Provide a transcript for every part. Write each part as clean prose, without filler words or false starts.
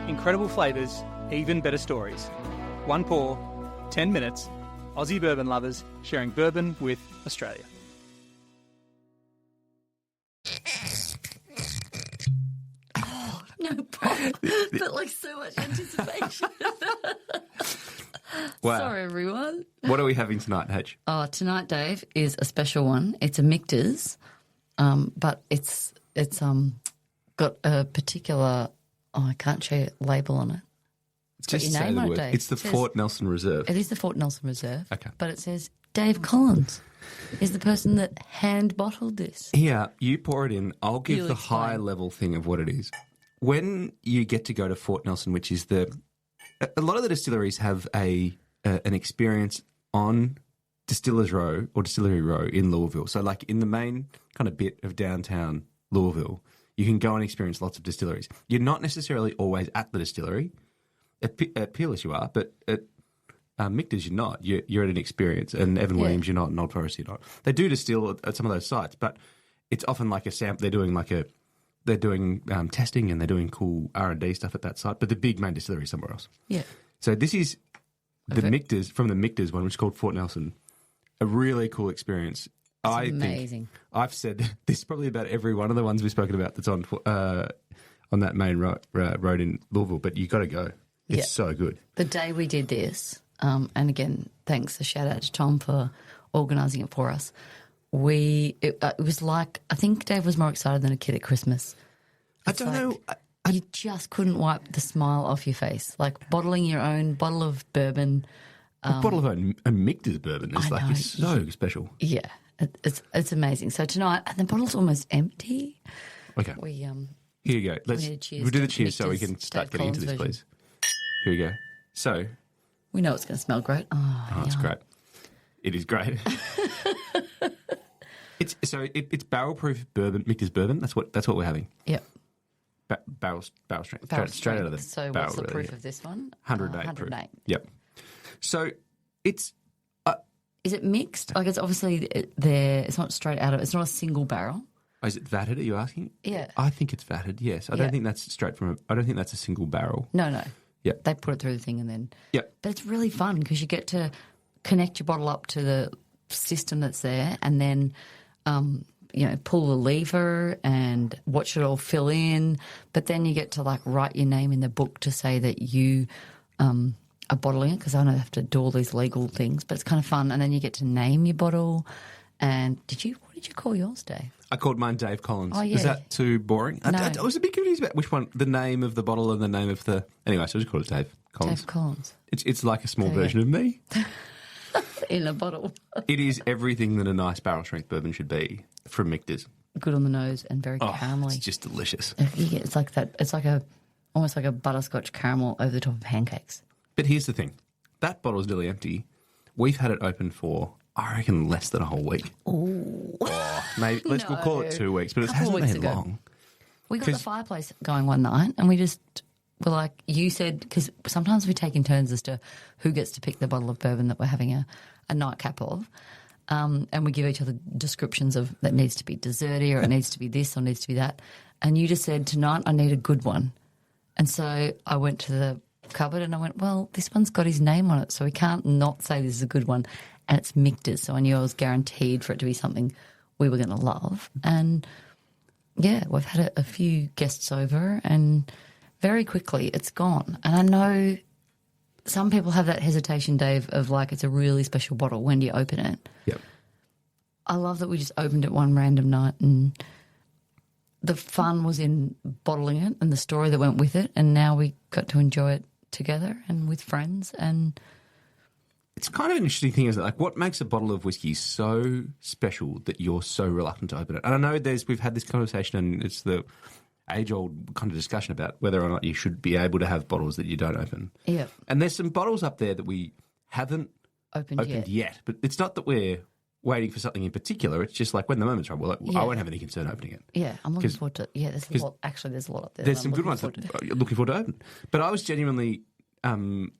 Incredible flavours, even better stories. One pour, 10 minutes. Aussie bourbon lovers sharing bourbon with Australia. No pop, but like so much anticipation. Wow. Sorry, everyone. What are we having tonight, H? Oh, tonight, Dave, is a special one. It's a Michter's, but it's got a particular. Oh, I can't show you a label on it. It's got Just your say name the on it, word. Dave. It's the Fort Nelson Reserve. It is the Fort Nelson Reserve. Okay. But it says Dave Collins is the person that hand bottled this. Here, you pour it in. I'll give You'll the explain. high level thing of what it is. When you get to go to Fort Nelson, which is a lot of the distilleries have an experience on Distillers Row or Distillery Row in Louisville. So like in the main kind of bit of downtown Louisville, you can go and experience lots of distilleries. You're not necessarily always at the distillery. At Peerless you are, but at Michter's you're not. You're at an experience. And Evan Williams you're not, and Old Forest you're not. They do distill at some of those sites, but it's often like a sample. They're doing testing and they're doing cool R&D stuff at that site, but the big main distillery is somewhere else. Yeah. So this is the Michter's, from the Michter's one, which is called Fort Nelson. A really cool experience. I amazing. think I've said this probably about every one of the ones we've spoken about that's on that main road in Louisville, but you got to go. It's so good. The day we did this, and again, thanks, a shout out to Tom for organising it for us. It was like, I think Dave was more excited than a kid at Christmas. I don't know. You just couldn't wipe the smile off your face. Like bottling your own bottle of bourbon. A bottle of a Michter's bourbon is it's so special. Yeah, it's amazing. So tonight, and the bottle's almost empty. Okay. Here you go. We'll do the cheers so we can Michter's start Dave getting into this, Collins please. Here we go. So. We know it's going to smell great. Oh, it's great. It is great. It's barrel proof bourbon, Michter's bourbon. That's what we're having. Yep. Barrel strength. Barrel straight out of the So barrel. what's the proof really. of this one? 108 108. proof. Yep. So it's. Is it mixed? Like it's obviously there. It's not straight out of. It's not a single barrel. Oh, is it vatted? Are you asking? Yeah. I think it's vatted. Yes. I don't think that's straight from. I don't think that's a single barrel. No. Yeah. They put it through the thing and then. Yeah. But it's really fun because you get to connect your bottle up to the system that's there and then, pull the lever and watch it all fill in. But then you get to like write your name in the book to say that you are bottling it because I don't have to do all these legal things. But it's kind of fun. And then you get to name your bottle. And what did you call yours, Dave? I called mine Dave Collins. Oh, yeah. Is that too boring? No. I was a bit confused about which one, the name of the bottle and the name of the... Anyway, so I just called it Dave Collins. Dave Collins. It's like a small version of me. In a bottle. It is everything that a nice barrel strength bourbon should be from Michter's. Good on the nose and very caramelly. It's just delicious. It's like that. It's like almost like a butterscotch caramel over the top of pancakes. But here's the thing. That bottle's nearly empty. We've had it open for, I reckon, less than a whole week. Ooh. Maybe we'll call it 2 weeks, but it Couple hasn't weeks been ago. long. We got the fireplace going one night and we just were like, you said, because sometimes we take in turns as to who gets to pick the bottle of bourbon that we're having a nightcap of. And we give each other descriptions of that needs to be desserty or it needs to be this or needs to be that. And you just said, tonight I need a good one. And so I went to the cupboard and I went, well, this one's got his name on it, so we can't not say this is a good one. And it's Michter's, so I knew I was guaranteed for it to be something we were going to love. And, yeah, we've had a few guests over and very quickly it's gone. And I know some people have that hesitation, Dave, of like it's a really special bottle. When do you open it? Yep. I love that we just opened it one random night and the fun was in bottling it and the story that went with it, and now we got to enjoy it together and with friends. And it's kind of an interesting thing, isn't it? Like, what makes a bottle of whiskey so special that you're so reluctant to open it? And I know we've had this conversation, and it's the age-old kind of discussion about whether or not you should be able to have bottles that you don't open. yeah, And there's some bottles up there that we haven't opened yet. But it's not that we're waiting for something in particular. It's just like when the moment's right, well, Yeah. I won't have any concern opening it. Yeah, I'm looking forward to. Yeah, there's a lot. Actually, there's a lot up there. There's that some I'm good looking ones forward that to. I'm looking forward to open. But I was genuinely I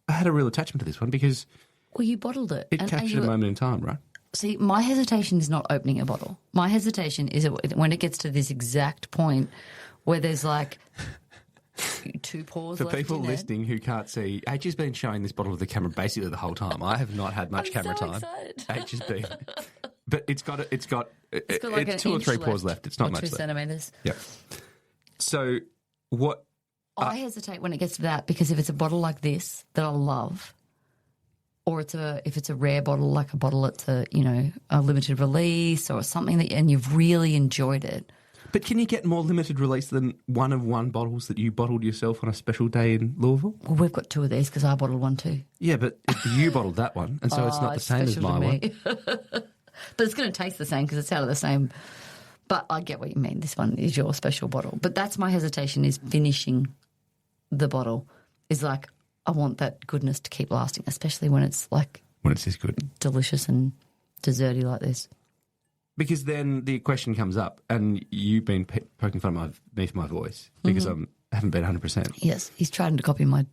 had a real attachment to this one because Well, you bottled it. it captured a moment in time, right? See, my hesitation is not opening a bottle. My hesitation is when it gets to this exact point where there's like 2 pours For left people in it. listening who can't see, H has been showing this bottle of the camera basically the whole time. I have not had much I'm camera so time. excited. H has been, but it's got like an 2 or inch 3 pours left. It's not or much 2 left. centimetres. Yeah. So what? I hesitate when it gets to that because if it's a bottle like this that I love, or if it's a rare bottle like a bottle that's a limited release or something and you've really enjoyed it. But can you get more limited release than one bottles that you bottled yourself on a special day in Louisville? Well, we've got 2 of these because I bottled one too. Yeah, but you bottled that one, and so it's not the same as special my to one. me. But it's going to taste the same because it's out of the same. But I get what you mean. This one is your special bottle. But that's my hesitation is finishing the bottle. Is like I want that goodness to keep lasting, especially when it's like When it's this good. delicious and desserty like this. Because then the question comes up, and you've been poking fun of my voice because I haven't been 100%. Yes, he's trying to copy my.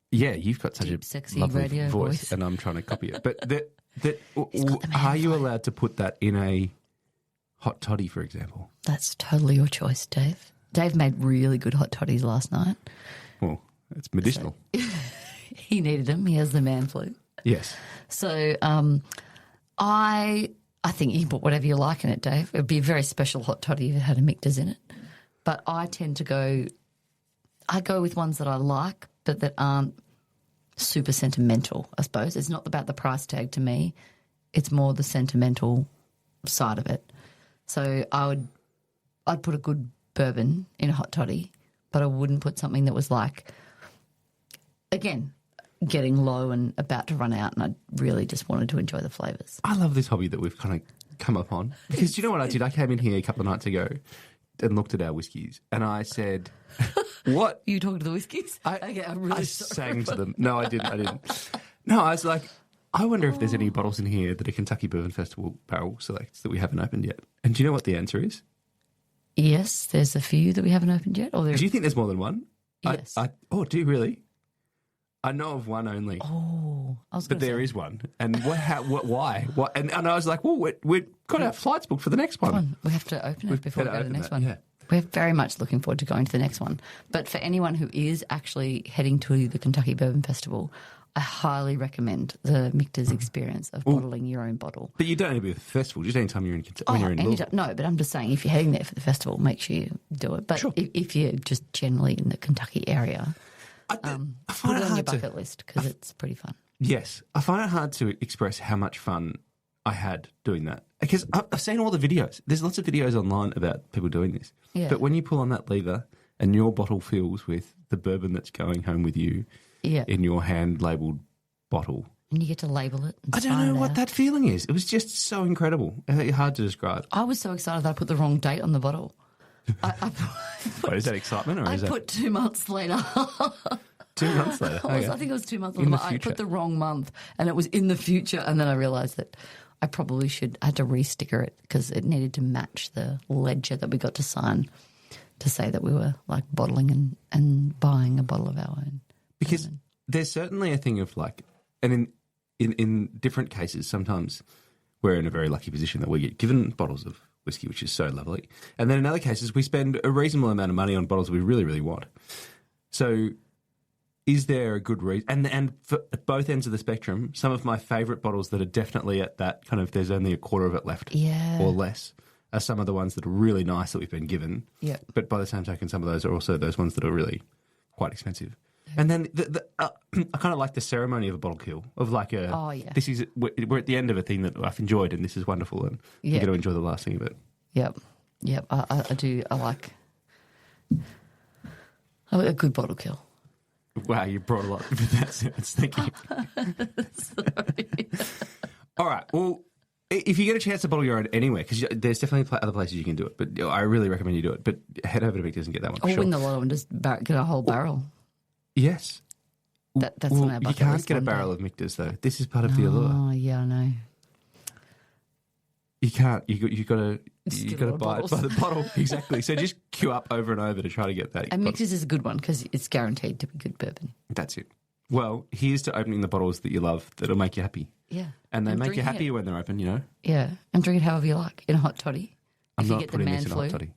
Yeah, you've got such Deep, a sexy lovely radio voice. and I'm trying to copy it. But got the man are you voice. allowed to put that in a hot toddy, for example? That's totally your choice, Dave. Dave made really good hot toddies last night. Well, it's medicinal. He needed them. He has the man flu. Yes. So I think you can put whatever you like in it, Dave. It would be a very special hot toddy if it had a Michter's in it. But I tend to go with ones that I like, but that aren't super sentimental, I suppose. It's not about the price tag to me. It's more the sentimental side of it. So I'd put a good bourbon in a hot toddy, but I wouldn't put something that was like, again, getting low and about to run out, and I really just wanted to enjoy the flavours. I love this hobby that we've kind of come up on. Because do you know what I did? I came in here a couple of nights ago and looked at our whiskies, and I said, what? You talking to the whiskies? Okay, I'm really I sorry. sang to them. No, I didn't. No, I was like, I wonder if there's any bottles in here that a Kentucky Bourbon Festival barrel selects that we haven't opened yet. And do you know what the answer is? Yes, there's a few that we haven't opened yet. Or Do you think there's more than one? Yes. Do you really? I know of one only. Oh, I was But going to there say. is one. And why? What? And I was like, well, we've got our flights booked for the next one. Come on, we have to open it before we better go to the open next that, one. yeah. We're very much looking forward to going to the next one. But for anyone who is actually heading to the Kentucky Bourbon Festival, I highly recommend the Michter's experience of bottling your own bottle. But you don't need to be at the festival, just anytime you're in when you're in Louisville. No, but I'm just saying if you're heading there for the festival, make sure you do it. But Sure. if you're just generally in the Kentucky area, I put find it it on your hard to... bucket list because it's pretty fun. Yes, I find it hard to express how much fun I had doing that. Because I've seen all the videos. There's lots of videos online about people doing this. Yeah. But when you pull on that lever and your bottle fills with the bourbon that's going home with you Yeah. in your hand-labelled bottle, And you get to label it. And I don't sign know it what out. that feeling is. It was just so incredible. Hard to describe. I was so excited that I put the wrong date on the bottle. What, is that excitement or I is that put 2 months later. 2 months later? Okay. I think it was 2 months In later. the I future. put the wrong month and it was in the future. And then I realised that I probably had to re-sticker it because it needed to match the ledger that we got to sign to say that we were like bottling and buying a bottle of our own. Because there's certainly a thing of like, and in different cases, sometimes we're in a very lucky position that we get given bottles of whiskey, which is so lovely. And then in other cases, we spend a reasonable amount of money on bottles we really, really want. So is there a good reason? And for at both ends of the spectrum, some of my favourite bottles that are definitely at that kind of there's only a quarter of it left or less are some of the ones that are really nice that we've been given. Yeah. But by the same token, some of those are also those ones that are really quite expensive. And then I kind of like the ceremony of a bottle kill of like this is we're at the end of a thing that I've enjoyed and this is wonderful and you get to enjoy the last thing of it. Yep. I do. I like a good bottle kill. Wow, you brought a lot with that sentence. Thank you. Sorry. All right. Well, if you get a chance to bottle your own anywhere, because there's definitely other places you can do it, but I really recommend you do it. But head over to Michter's and get that one. For Or sure. win the lotto and just get a whole barrel. Yes. That's on our bucket you can't list get a one day. barrel of Michter's though. This is part of the allure. Oh yeah, I know. You can't. You got Just get to a lot of buy it bottles. by the bottle. Exactly. So just queue up over and over to try to get that. And bottle. Michter's is a good one because it's guaranteed to be good bourbon. That's it. Well, here's to opening the bottles that you love that'll make you happy. Yeah. And they make you drinking happier when they're open, you know? Yeah. And drink it however you like in a hot toddy. I'm If you not get the putting man this in a flu. hot toddy.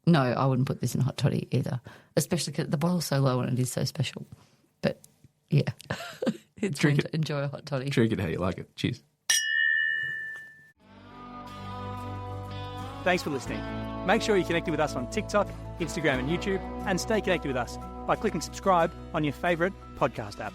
No, I wouldn't put this in a hot toddy either, especially because the bottle's so low and it is so special. But, yeah, it's fun to enjoy a hot toddy. Drink it how you like it. Cheers. Thanks for listening. Make sure you're connected with us on TikTok, Instagram and YouTube, and stay connected with us by clicking subscribe on your favourite podcast app.